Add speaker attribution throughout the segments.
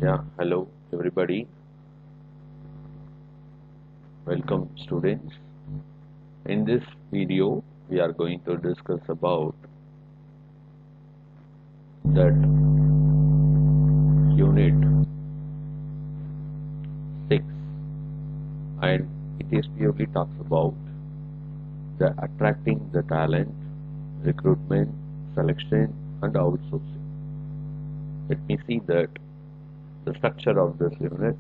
Speaker 1: Hello everybody. Welcome students. In this video, we are going to discuss about that unit 6, and it is purely talks about the attracting the talent, recruitment, selection and outsourcing. Let me see that the structure of this unit.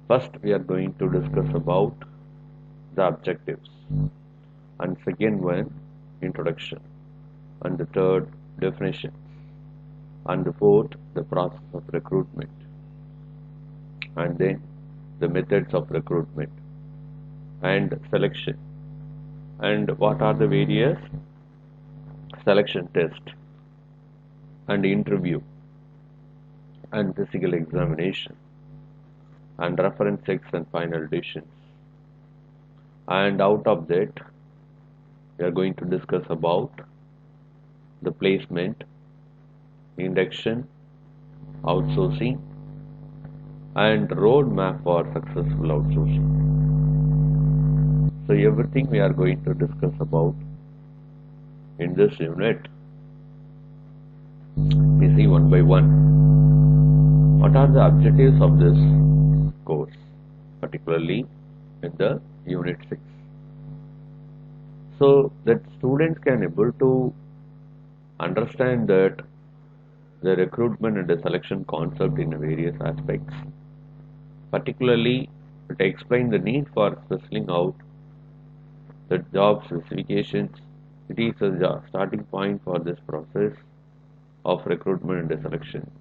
Speaker 1: First, we are going to discuss about the objectives, and second one, introduction, and the third, definition, and the fourth, the process of recruitment, and then the methods of recruitment and selection, and what are the various selection tests and interview and physical examination and reference checks and final decisions. And out of that, we are going to discuss about the placement, induction, outsourcing, and roadmap for successful outsourcing. So everything we are going to discuss about in this unit. We see one by one. What are the objectives of this course, particularly in the unit 6? So that students can able to understand that the recruitment and the selection concept in various aspects. Particularly, it explains the need for spelling out the job specifications. It is a starting point for this process of recruitment and selection,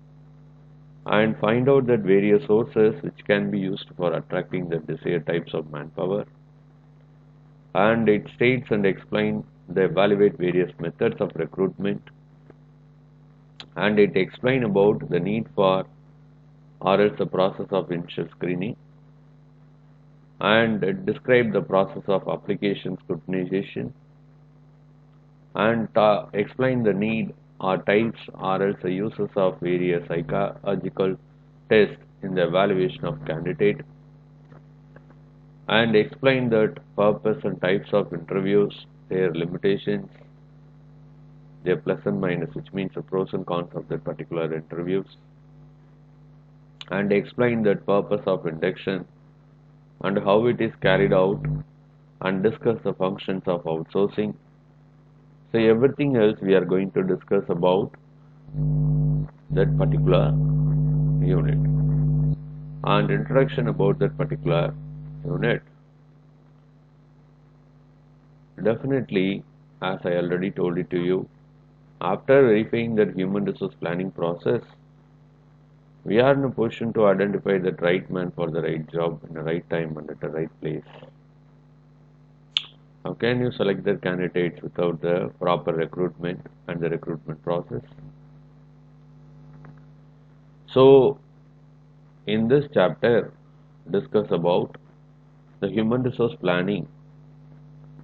Speaker 1: and find out that various sources which can be used for attracting the desired types of manpower. And it states and explains the evaluate various methods of recruitment, and it explains about the need for or else the process of initial screening, and it describes the process of application scrutinization, and explain the need or types or else the uses of various psychological tests in the evaluation of candidate, and explain that purpose and types of interviews, their limitations, their plus and minus, which means the pros and cons of that particular interviews, and explain that purpose of induction and how it is carried out, and discuss the functions of outsourcing. So everything else we are going to discuss about that particular unit, and introduction about that particular unit. Definitely, as I already told it to you, after verifying that human resource planning process, we are in a position to identify the right man for the right job in the right time and at the right place. How can you select the candidates without the proper recruitment and the recruitment process? So, in this chapter, discuss about the human resource planning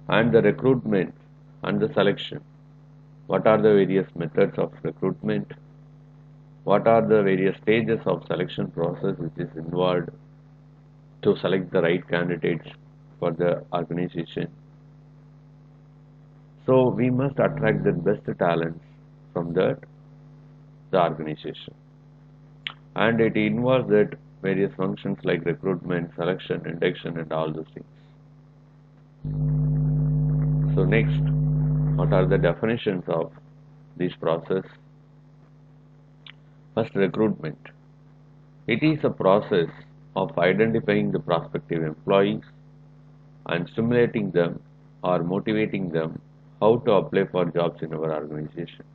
Speaker 1: and the recruitment and the selection. What are the various methods of recruitment? What are the various stages of selection process which is involved to select the right candidates for the organization? So we must attract the best talents from the organization, and it involves that various functions like recruitment, selection, induction, and all those things. So next, what are the definitions of this process? First, recruitment. It is a process of identifying the prospective employees and stimulating them or motivating them how to apply for jobs in our organization.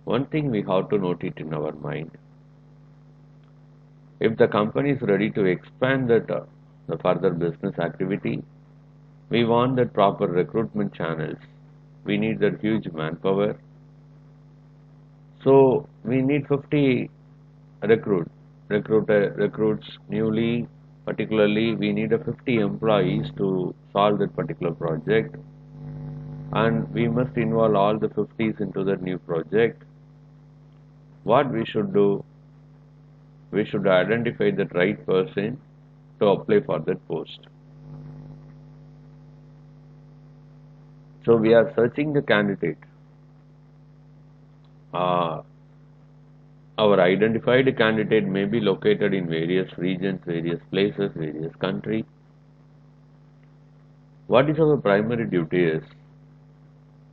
Speaker 1: One thing we have to note it in our mind. If the company is ready to expand the further business activity, we want that proper recruitment channels. We need that huge manpower. So we need 50 recruits newly. Particularly, we need 50 employees to solve that particular project, and we must involve all the 50s into that new project. What we should do? we should identify the right person to apply for that post. So we are searching the candidate. Our identified candidate may be located in various regions, various places, various countries. What is our primary duty is,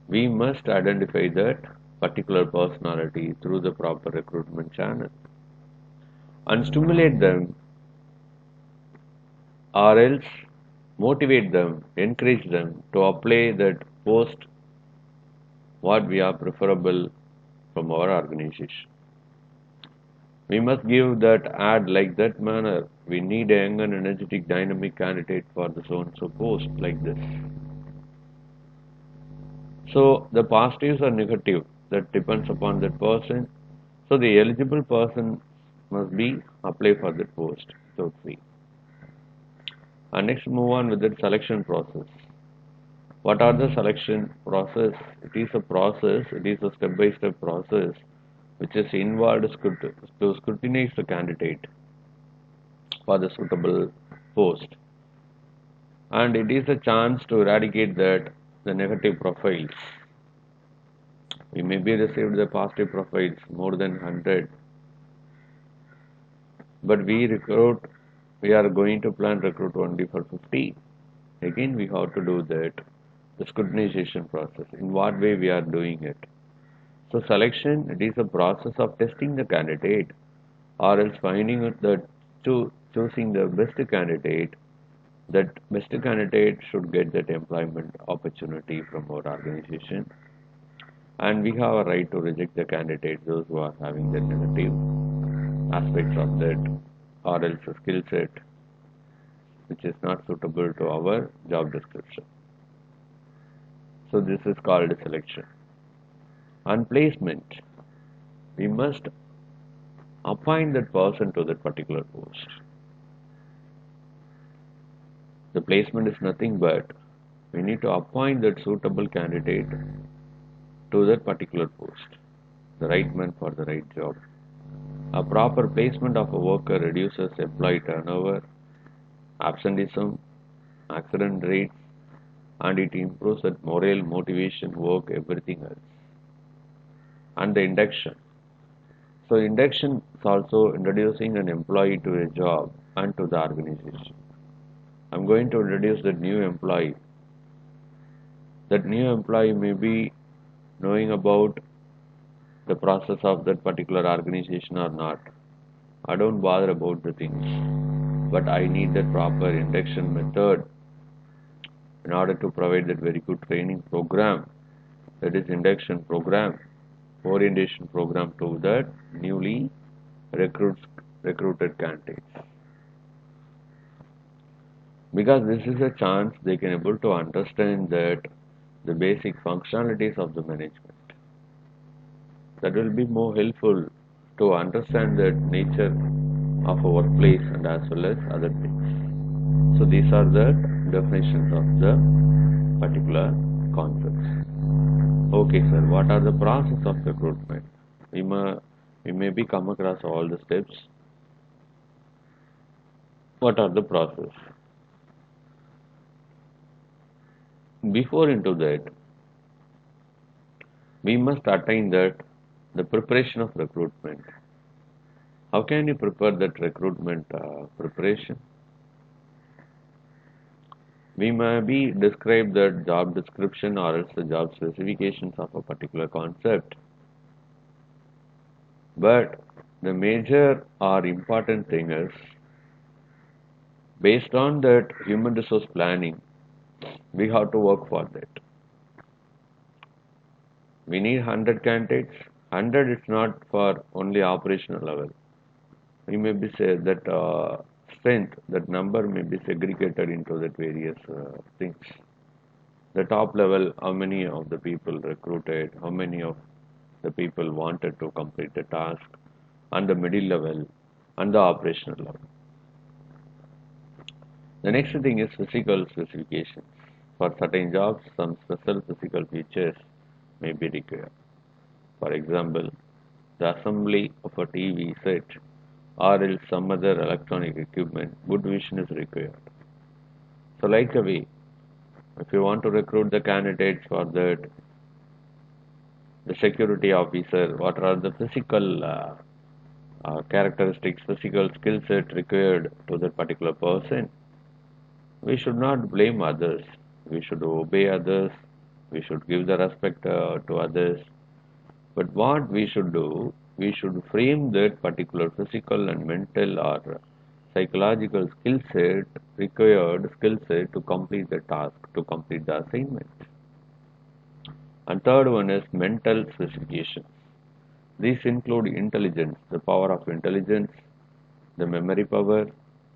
Speaker 1: we must identify that particular personality through the proper recruitment channel and stimulate them, or else motivate them, encourage them to apply that post what we are preferable from our organization. We must give that ad like that manner. We need a young and energetic dynamic candidate for the so-and-so post like this. So the positives or negative, that depends upon that person. So the eligible person must be apply for that post without fee. And next move on with the selection process. What are the selection process? It is a process, it is a step-by-step process which is involved to scrutinize the candidate for the suitable post. And it is a chance to eradicate the negative profiles. We may be received the positive profiles more than 100, but we are going to plan recruit only for 50. Again, we have to do that, the scrutinization process. In what way we are doing it? So selection, it is a process of testing the candidate, or else finding that choosing the best candidate. That best candidate should get that employment opportunity from our organization, and we have a right to reject the candidate, those who are having the negative aspects of that, or else a skill set which is not suitable to our job description. So this is called selection. And placement, we must appoint that person to that particular post. The placement is nothing but we need to appoint that suitable candidate to that particular post, the right man for the right job. A proper placement of a worker reduces employee turnover, absenteeism, accident rates, and it improves that morale, motivation, work, everything else. And the induction. So induction is also introducing an employee to a job and to the organization. I'm going to introduce that new employee. That new employee may be knowing about the process of that particular organization or not. I don't bother about the things, but I need that proper induction method in order to provide that very good training program, that is induction program, orientation program to that newly recruited candidates. Because this is a chance they can able to understand that the basic functionalities of the management. That will be more helpful to understand the nature of a workplace and as well as other things. So these are the definitions of the particular concepts. Okay, sir, what are the process of recruitment? We may be come across all the steps. What are the process? Before into that, we must attain that the preparation of recruitment. How can you prepare that recruitment preparation? We may be describe the job description or else the job specifications of a particular concept. But the major or important thing is, based on that human resource planning, we have to work for that. We need 100 candidates. 100 is not for only operational level. We may be say that strength, that number may be segregated into that various things. The top level, how many of the people recruited, how many of the people wanted to complete the task, and the middle level and the operational level. The next thing is physical specifications. For certain jobs, some special physical features may be required. For example, the assembly of a TV set or else some other electronic equipment, good vision is required. So like a way, if you want to recruit the candidates for that, the security officer, what are the physical characteristics, physical skill set required to that particular person, we should not blame others. We should obey others. We should give the respect to others. But what we should do, we should frame that particular physical and mental or psychological required skill set to complete the task, to complete the assignment. And third one is mental specifications. These include intelligence, the power of intelligence, the memory power,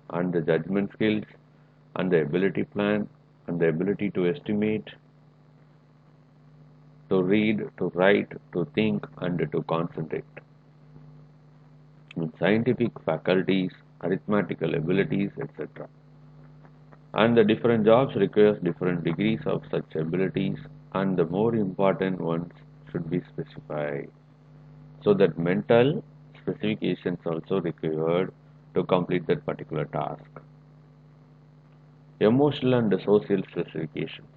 Speaker 1: and the judgment skills, and the ability plan, and the ability to estimate, to read, to write, to think, and to concentrate. In scientific faculties, arithmetical abilities, etc. And the different jobs requires different degrees of such abilities, and the more important ones should be specified. So that mental specifications also required to complete that particular task. Emotional and social specifications.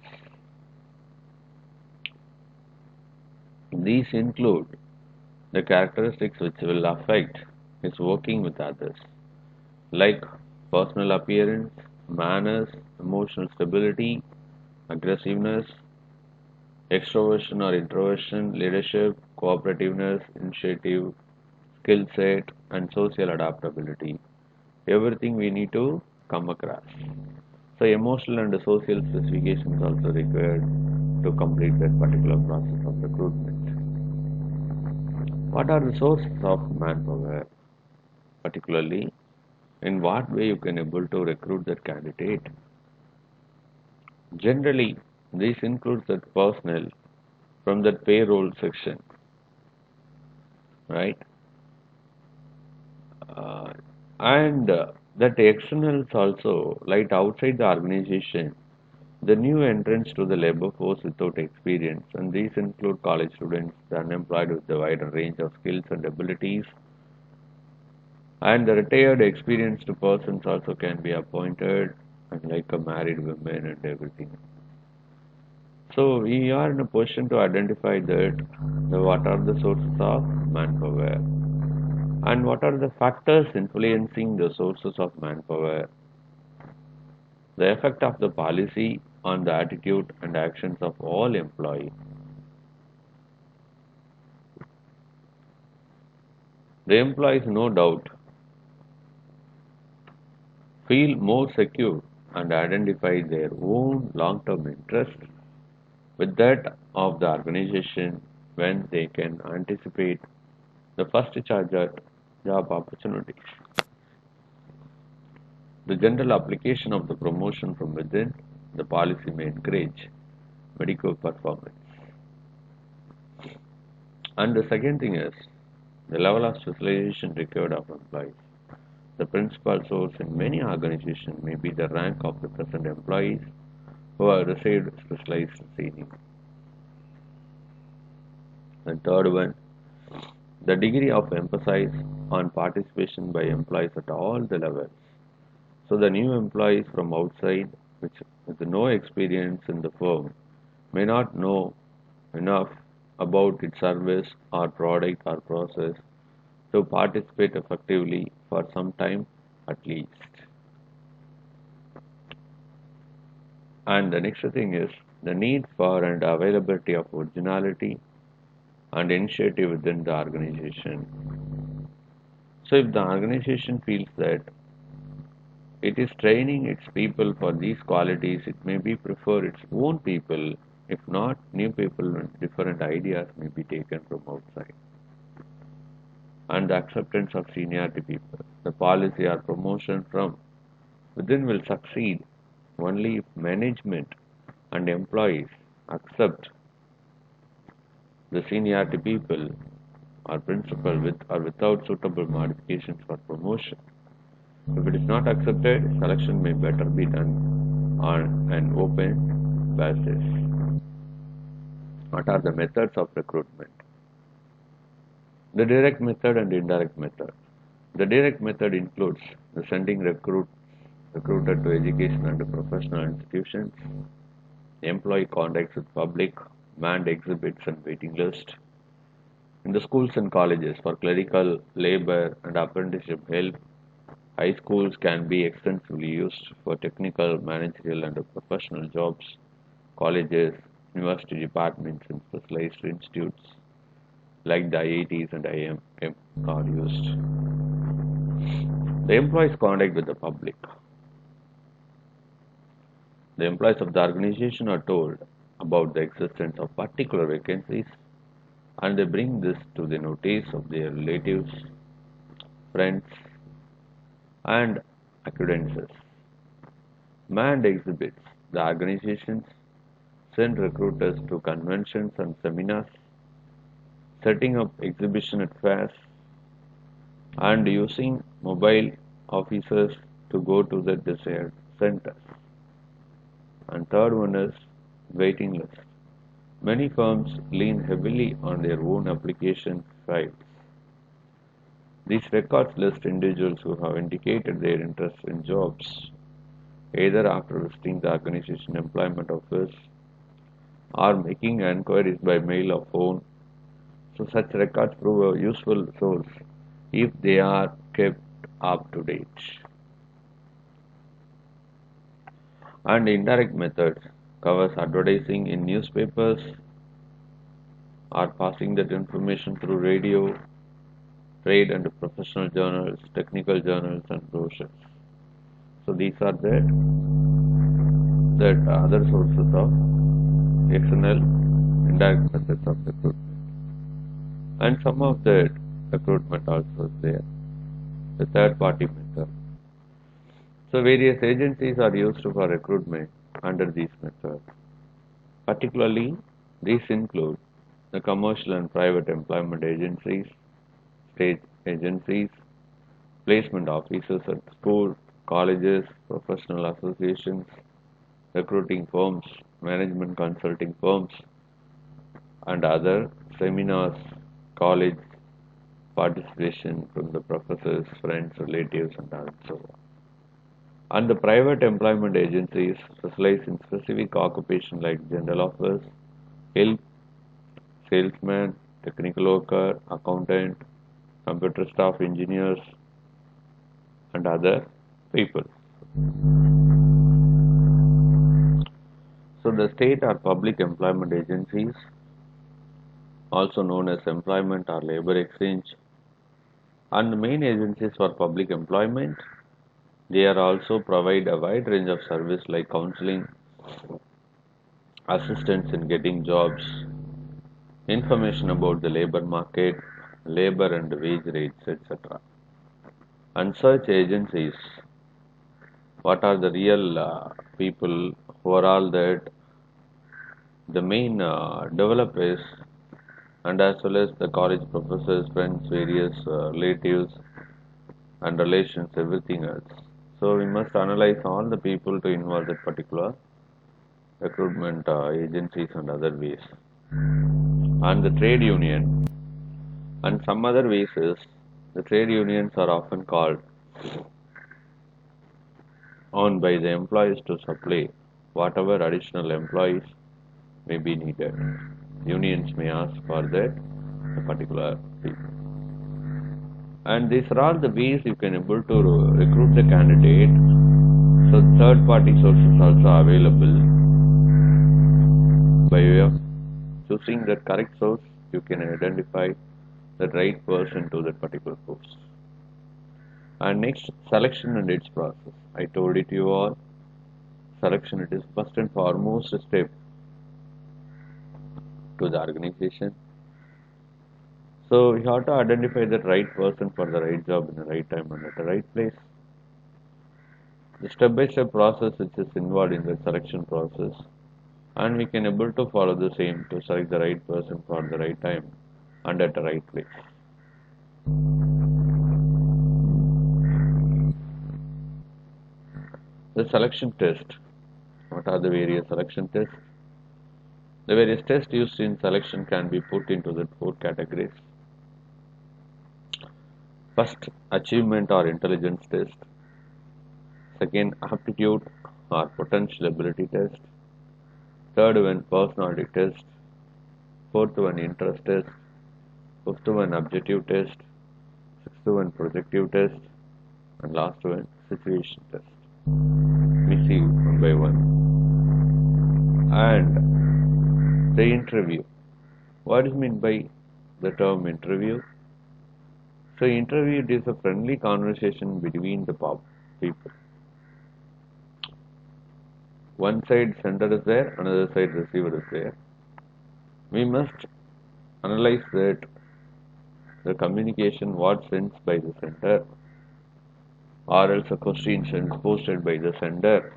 Speaker 1: These include the characteristics which will affect his working with others, like personal appearance, manners, emotional stability, aggressiveness, extroversion or introversion, leadership, cooperativeness, initiative, skill set, and social adaptability. Everything we need to come across. So emotional and social specifications also required to complete that particular process of recruitment. What are the sources of manpower? Particularly, in what way you can able to recruit that candidate? Generally, this includes that personnel from that payroll section, right? And that externals also, like outside the organization, the new entrants to the labor force without experience, and these include college students, the unemployed with a wider range of skills and abilities, and the retired experienced persons also can be appointed, and like a married women and everything. So we are in a position to identify that what are the sources of manpower and what are the factors influencing the sources of manpower, the effect of the policy on the attitude and actions of all employees. The employees, no doubt, feel more secure and identify their own long-term interest with that of the organization when they can anticipate the first charge at job opportunities. The general application of the promotion from within the policy may encourage medical performance. And the second thing is the level of specialization required of employees. The principal source in many organizations may be the rank of the present employees who have received specialized training. And third one, the degree of emphasis on participation by employees at all the levels. So the new employees from outside, which with no experience in the firm, may not know enough about its service or product or process to participate effectively for some time at least. And the next thing is the need for and availability of originality and initiative within the organization. So if the organization feels that it is training its people for these qualities, it may be prefer its own people. If not, new people and different ideas may be taken from outside. And the acceptance of seniority people. The policy or promotion from within will succeed only if management and employees accept the seniority people or principal with or without suitable modifications for promotion. If it is not accepted, selection may better be done on an open basis. What are the methods of recruitment? The direct method and indirect method. The direct method includes the sending recruiter to education and professional institutions, employee contacts with public, manned exhibits and waiting list. In the schools and colleges for clerical, labor and apprenticeship help, high schools can be extensively used for technical, managerial and professional jobs. Colleges, university departments and specialized institutes like the IITs and IIM are used. The employees contact with the public. The employees of the organization are told about the existence of particular vacancies and they bring this to the notice of their relatives, friends, and acquaintances. Manned exhibits. The organizations send recruiters to conventions and seminars, setting up exhibition at fairs, and using mobile officers to go to the desired centers. And third one is waiting list. Many firms lean heavily on their own application files. These records list individuals who have indicated their interest in jobs, either after visiting the organization employment office or making inquiries by mail or phone. So such records prove a useful source if they are kept up to date. And indirect methods covers advertising in newspapers or passing that information through radio, trade and professional journals, technical journals and brochures. So these are the other sources of external indirect methods of recruitment. And some of the recruitment also is there, the third party method. So various agencies are used for recruitment under these methods. Particularly, these include the commercial and private employment agencies, state agencies, placement offices at school, colleges, professional associations, recruiting firms, management consulting firms, and other seminars, college participation from the professors, friends, relatives, and so on. And the private employment agencies specialize in specific occupation like general office, help, salesman, technical worker, accountant, computer staff, engineers, and other people. So the state or public employment agencies, also known as employment or labor exchange, and the main agencies for public employment, they are also provide a wide range of service like counseling, assistance in getting jobs, information about the labor market, labor and wage rates, etc. And such agencies, what are the real people who are all that the main developers and as well as the college professors, friends, various relatives and relations, everything else. So we must analyze all the people to involve that particular recruitment agencies and other ways. And the trade union and some other ways is the trade unions are often called on by the employees to supply whatever additional employees may be needed. Unions may ask for that particular people. And these are all the ways you can able to recruit the candidate. So third party sources also available. By way of choosing the correct source, you can identify the right person to that particular post. And next, selection and its process. I told it to you all. Selection, it is first and foremost a step to the organization. So we have to identify the right person for the right job in the right time and at the right place. The step-by-step process which is involved in the selection process, and we can able to follow the same to select the right person for the right time and at the right place. The selection test. What are the various selection tests? The various tests used in selection can be put into the four categories. First, achievement or intelligence test. Second, aptitude or potential ability test. Third one, personality test. Fourth one, interest test. Fifth one, objective test. Sixth one, projective test. And last one, situation test. We see one by one. And the interview. What is meant by the term interview? So interview is a friendly conversation between the people. One side sender is there, another side receiver is there. We must analyze that the communication what sent by the sender, or else a question is posted by the sender,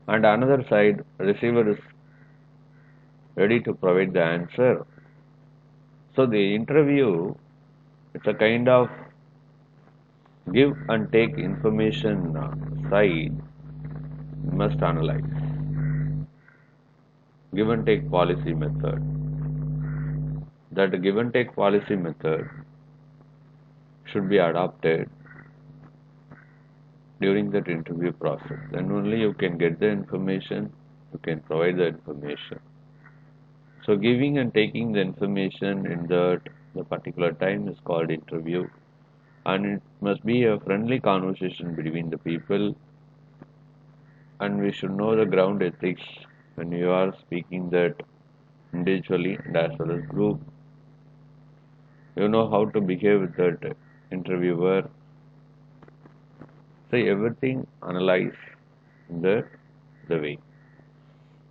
Speaker 1: and another side receiver is ready to provide the answer. So the interview, it's a kind of give and take information side. We must analyze. Give and take policy method. That give and take policy method should be adopted during that interview process. Then only you can get the information, you can provide the information. So giving and taking the information in the particular time is called interview, and it must be a friendly conversation between the people, and we should know the ground ethics when you are speaking that individually and as well as group. You know how to behave with that interviewer. So everything analyze in the way.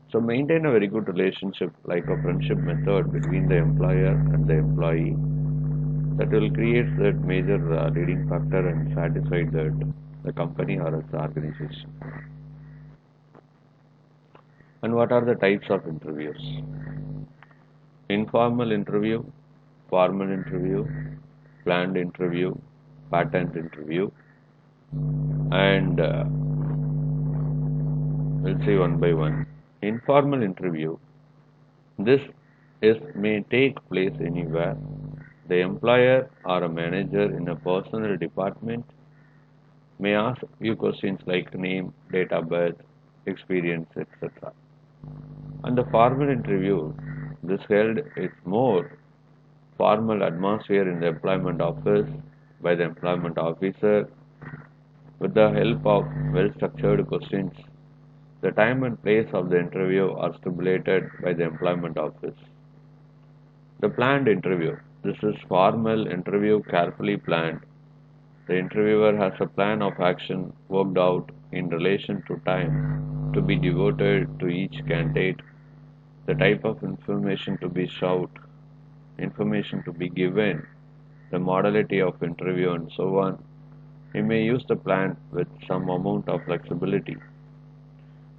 Speaker 1: So maintain a very good relationship like a friendship method between the employer and the employee. That will create that major leading factor and satisfy that the company or its organization. And what are the types of interviews? Informal interview, formal interview, planned interview, patterned interview, and we'll see one by one. Informal interview, this may take place anywhere. The employer or a manager in a personal department may ask you questions like name, date of birth, experience, etc. And the formal interview, this held is more formal atmosphere in the employment office by the employment officer with the help of well-structured questions. The time and place of the interview are stipulated by the employment office. The planned interview. This is formal interview carefully planned. The interviewer has a plan of action worked out in relation to time to be devoted to each candidate, the type of information to be sought, information to be given, the modality of interview, and so on. He may use the plan with some amount of flexibility.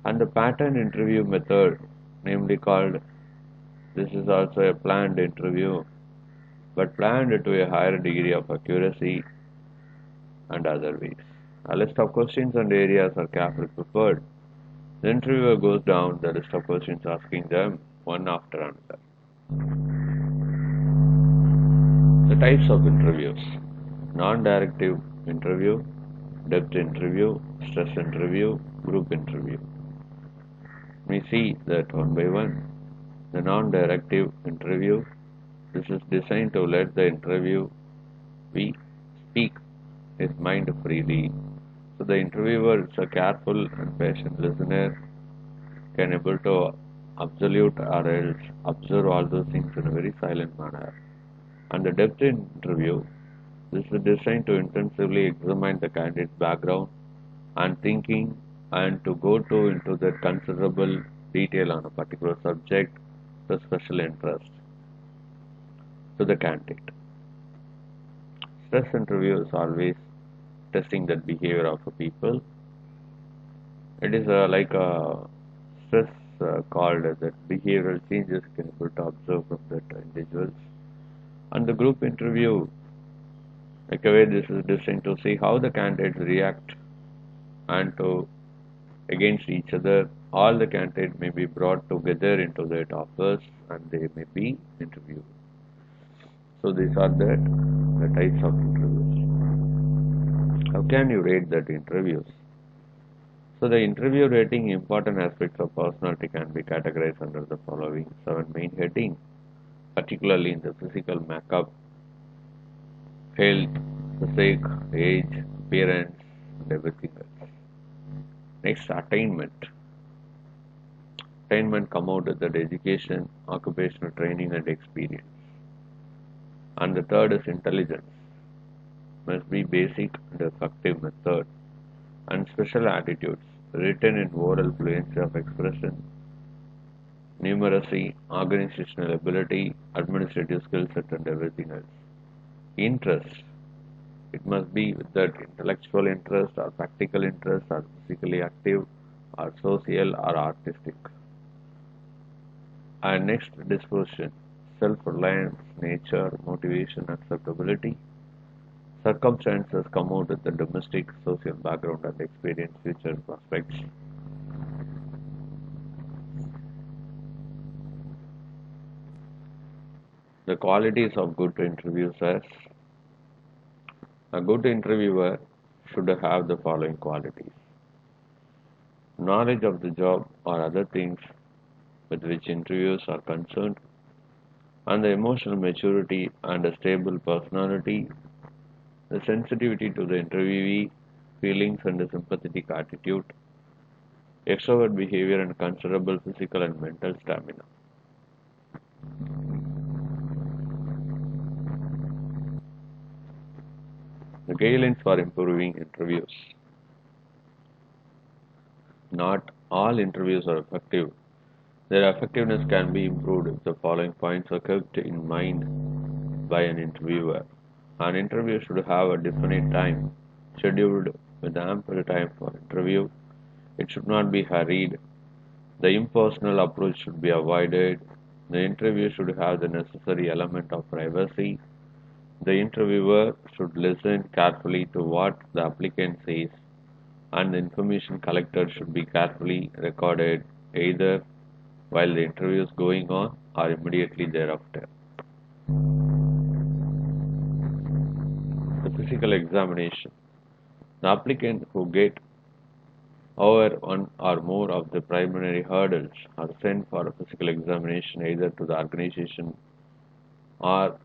Speaker 1: And the pattern interview method, namely called, this is also a planned interview, but planned to a higher degree of accuracy and other ways. A list of questions and areas are carefully prepared. The interviewer goes down the list of questions, asking them one after another. The types of interviews: non-directive interview, depth interview, stress interview, group interview. We see that one by one. The non-directive interview, this is designed to let the interviewee speak his mind freely. So the interviewer is a careful and patient listener, can able to absolute or else observe all those things in a very silent manner. And the depth interview, this is designed to intensively examine the candidate's background and thinking, and to go into the considerable detail on a particular subject, the special interest to the candidate. Stress interview is always testing the behavior of the people. It is like a stress called that behavioral changes can be able to observe from that individuals. And the group interview, like a way this is designed to see how the candidates react and to against each other. All the candidates may be brought together into that office and they may be interviewed. So these are the types of interviews. How can you rate that interviews? So the interview rating important aspects of personality can be categorized under the following 7 main headings, particularly in the physical makeup, health, physique, age, appearance, and everything else. Next, attainment. Attainment come out with that education, occupational training and experience. And the third is intelligence. Must be basic and effective method. And special attitudes, written and oral fluency of expression, numeracy, organizational ability, administrative skill set and everything else. Interest. It must be with that intellectual interest or practical interest or physically active or social or artistic. And next, disposition, self-reliance, nature, motivation, acceptability. Circumstances come out with the domestic, social background and experience, future prospects. The qualities of good interviewers. A good interviewer should have the following qualities: knowledge of the job or other things with which interviews are concerned, and the emotional maturity and a stable personality, the sensitivity to the interviewee feelings and a sympathetic attitude, extrovert behavior and considerable physical and mental stamina. The guidelines for improving interviews. Not all interviews are effective. Their effectiveness can be improved if the following points are kept in mind by an interviewer. An interview should have a definite time scheduled with ample time for interview. It should not be hurried. The impersonal approach should be avoided. The interview should have the necessary element of privacy. The interviewer should listen carefully to what the applicant says, and the information collected should be carefully recorded either while the interview is going on or immediately thereafter. The physical examination. The applicant who get over one or more of the preliminary hurdles are sent for a physical examination either to the organization or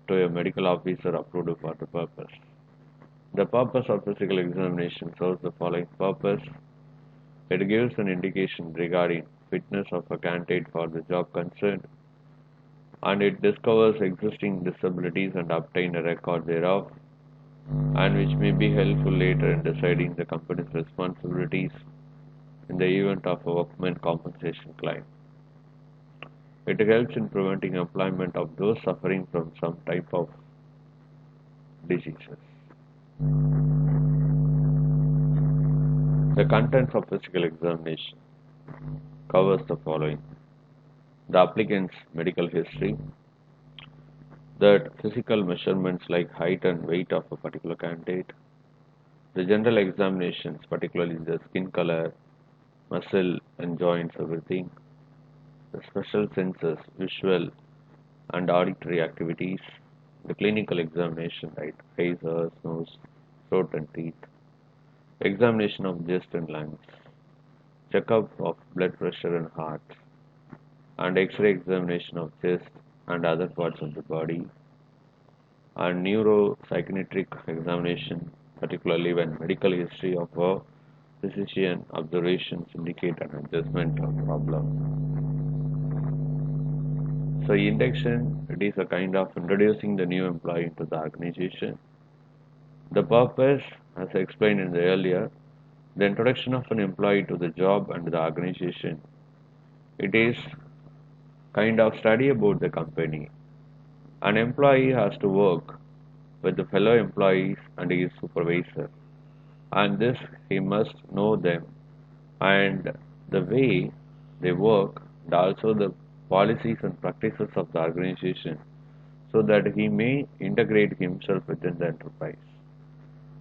Speaker 1: to a medical officer approved for the purpose. The purpose of physical examination serves the following purpose. It gives an indication regarding fitness of a candidate for the job concerned, and it discovers existing disabilities and obtain a record thereof, and which may be helpful later in deciding the company's responsibilities in the event of a workman compensation claim. It helps in preventing employment of those suffering from some type of diseases. The contents of physical examination covers the following: the applicant's medical history, that physical measurements like height and weight of a particular candidate, the general examinations, particularly the skin color, muscle and joints, everything, the special senses, visual and auditory activities, the clinical examination, right, eyes, ears, nose, throat and teeth, examination of chest and lungs, checkup of blood pressure and heart, and X-ray examination of chest and other parts of the body, and neuropsychiatric examination, particularly when medical history of a physician observations indicate an adjustment of problem. So induction, it is a kind of introducing the new employee into the organization. The purpose, as I explained in the earlier, the introduction of an employee to the job and the organization. It is kind of study about the company. An employee has to work with the fellow employees and his supervisor, and this he must know them and the way they work and also the policies and practices of the organization, so that he may integrate himself within the enterprise.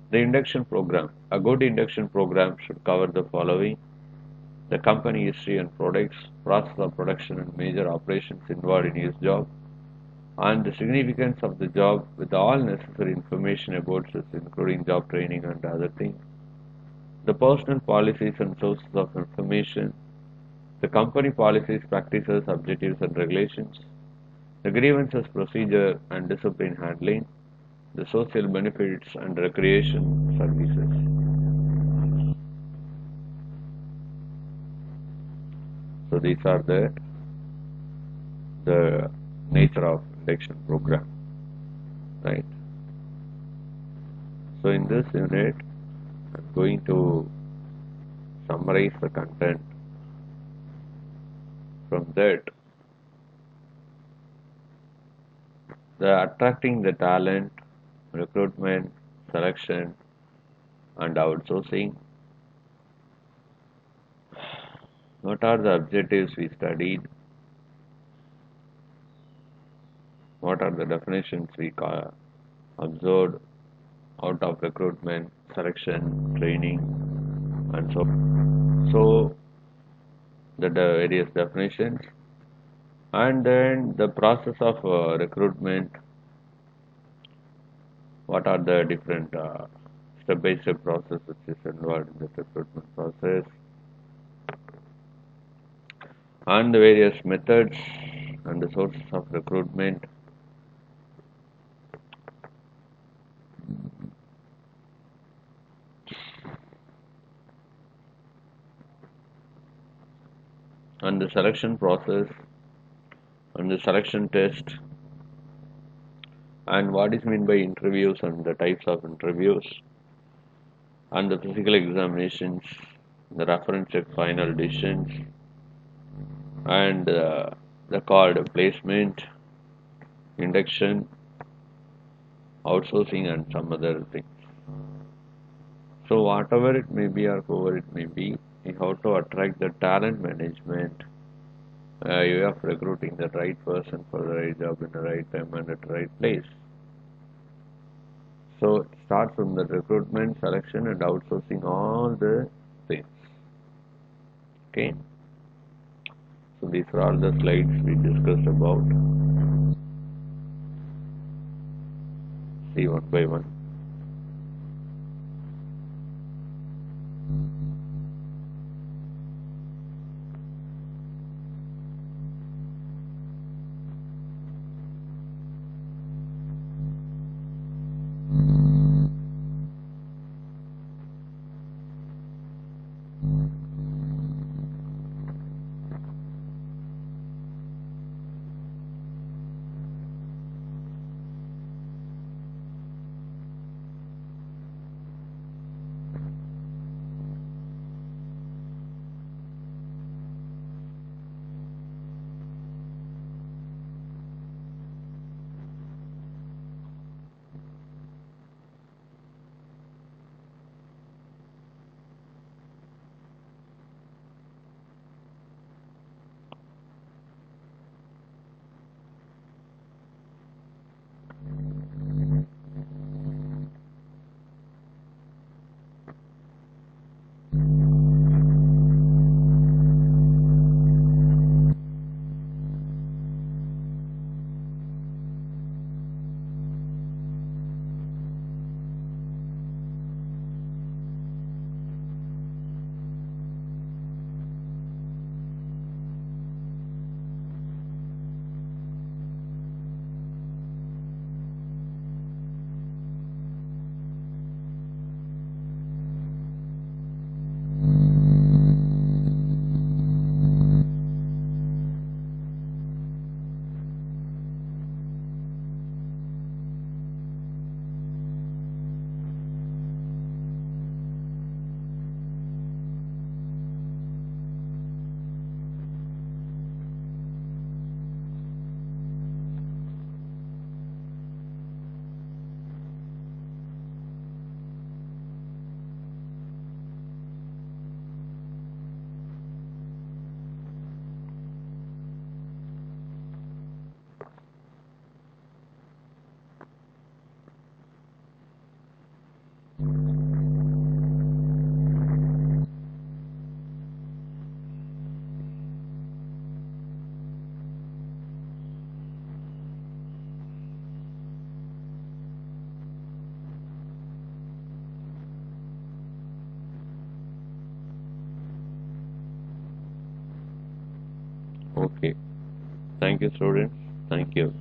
Speaker 1: The induction program. A good induction program should cover the following: the company history and products, process of production and major operations involved in his job, and the significance of the job with all necessary information about this, including job training and other things, the personal policies and sources of information, the company policies, practices, objectives and regulations, the grievances procedure and discipline handling, the social benefits and recreation services. So these are the nature of induction program, right? So in this unit, I'm going to summarize the content. From that, the attracting the talent, recruitment, selection, and outsourcing. What are the objectives we studied? What are the definitions we observed out of recruitment, selection, training, and so on. So the various definitions, and then the process of recruitment. What are the different step-by-step process which is involved in this recruitment process, and the various methods and the sources of recruitment. And the selection process and the selection test, and what is meant by interviews and the types of interviews, and the physical examinations, the reference check, final decisions, and the called placement, induction, outsourcing, and some other things. So whatever it may be or whoever it may be, you have to attract the talent management. You have recruiting the right person for the right job in the right time and at the right place. So it starts from the recruitment, selection, and outsourcing, all the things. Okay. So these are all the slides we discussed about. See one by one. Okay. Thank you, students. Thank you.